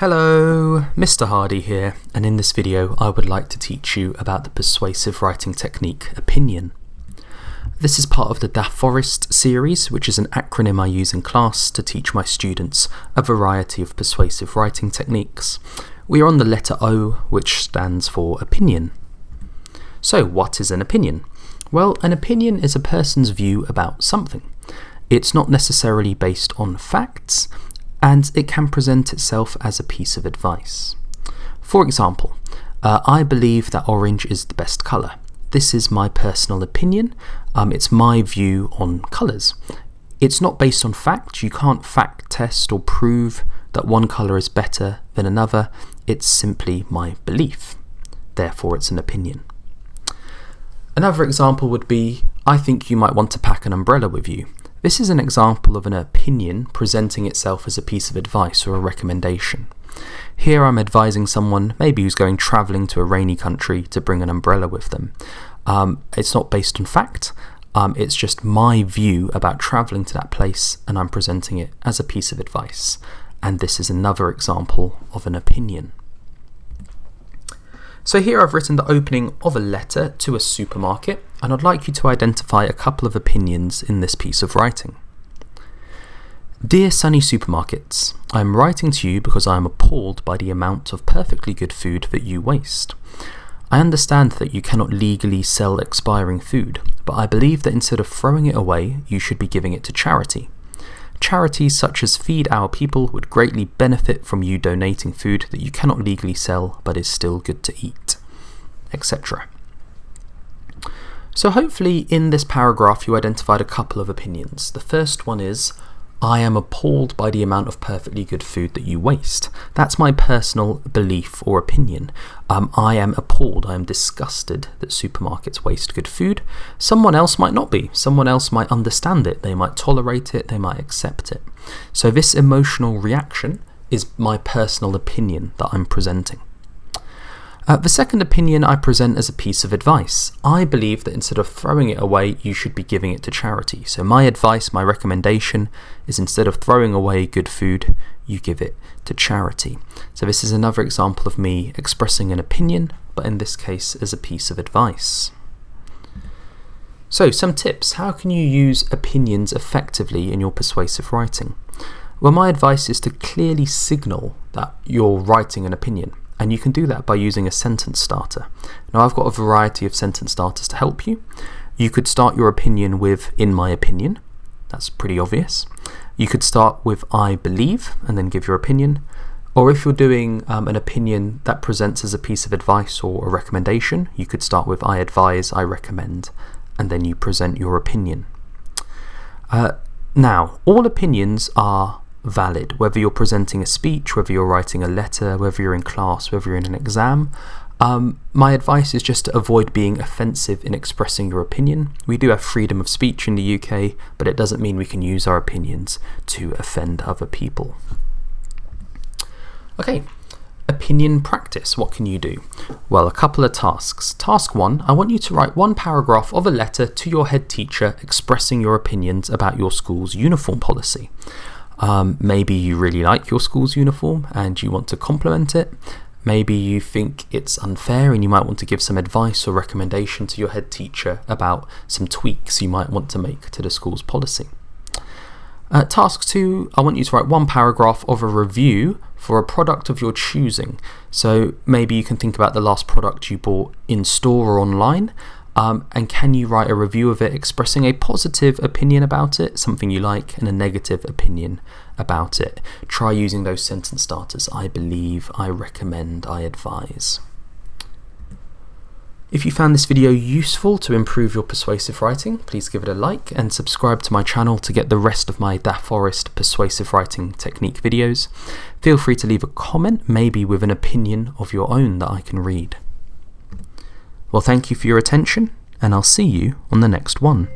Hello, Mr. Hardy here, and in this video I would like to teach you about the persuasive writing technique, opinion. This is part of the DAFOREST series, which is an acronym I use in class to teach my students a variety of persuasive writing techniques. We are on the letter O, which stands for opinion. So what is an opinion? Well, an opinion is a person's view about something. It's not necessarily based on facts, and it can present itself as a piece of advice. For example, I believe that orange is the best colour. This is my personal opinion. It's my view on colours. It's not based on fact. You can't fact test or prove that one colour is better than another. It's simply my belief. Therefore, it's an opinion. Another example would be, I think you might want to pack an umbrella with you. This is an example of an opinion presenting itself as a piece of advice or a recommendation. Here I'm advising someone, maybe who's going travelling to a rainy country, to bring an umbrella with them. It's not based on fact, it's just my view about travelling to that place, and I'm presenting it as a piece of advice. And this is another example of an opinion. So here I've written the opening of a letter to a supermarket, and I'd like you to identify a couple of opinions in this piece of writing. Dear Sunny Supermarkets, I am writing to you because I am appalled by the amount of perfectly good food that you waste. I understand that you cannot legally sell expiring food, but I believe that instead of throwing it away, you should be giving it to charity. Charities such as Feed Our People would greatly benefit from you donating food that you cannot legally sell but is still good to eat, etc. So hopefully in this paragraph you identified a couple of opinions. The first one is, I am appalled by the amount of perfectly good food that you waste. That's my personal belief or opinion. I am appalled, I am disgusted that supermarkets waste good food. Someone else might not be. Someone else might understand it. They might tolerate it. They might accept it. So this emotional reaction is my personal opinion that I'm presenting. The second opinion I present as a piece of advice. I believe that instead of throwing it away, you should be giving it to charity. So my advice, my recommendation is instead of throwing away good food, you give it to charity. So this is another example of me expressing an opinion, but in this case as a piece of advice. So some tips. How can you use opinions effectively in your persuasive writing? Well, my advice is to clearly signal that you're writing an opinion. And you can do that by using a sentence starter. Now I've got a variety of sentence starters to help you. You could start your opinion with, in my opinion. That's pretty obvious. You could start with, I believe, and then give your opinion. Or if you're doing an opinion that presents as a piece of advice or a recommendation, you could start with, I advise, I recommend, and then you present your opinion. Now, all opinions are valid, whether you're presenting a speech, whether you're writing a letter, whether you're in class, whether you're in an exam. My advice is just to avoid being offensive in expressing your opinion. We do have freedom of speech in the UK, but it doesn't mean we can use our opinions to offend other people. Okay, opinion practice. What can you do? Well, a couple of tasks. Task 1, I want you to write one paragraph of a letter to your head teacher expressing your opinions about your school's uniform policy. Maybe you really like your school's uniform and you want to compliment it. Maybe you think it's unfair and you might want to give some advice or recommendation to your head teacher about some tweaks you might want to make to the school's policy. Task 2, I want you to write one paragraph of a review for a product of your choosing. So maybe you can think about the last product you bought in store or online. And can you write a review of it expressing a positive opinion about it, something you like, and a negative opinion about it? Try using those sentence starters. I believe, I recommend, I advise. If you found this video useful to improve your persuasive writing, please give it a like and subscribe to my channel to get the rest of my DAFOREST persuasive writing technique videos. Feel free to leave a comment, maybe with an opinion of your own that I can read. Well, thank you for your attention, and I'll see you on the next one.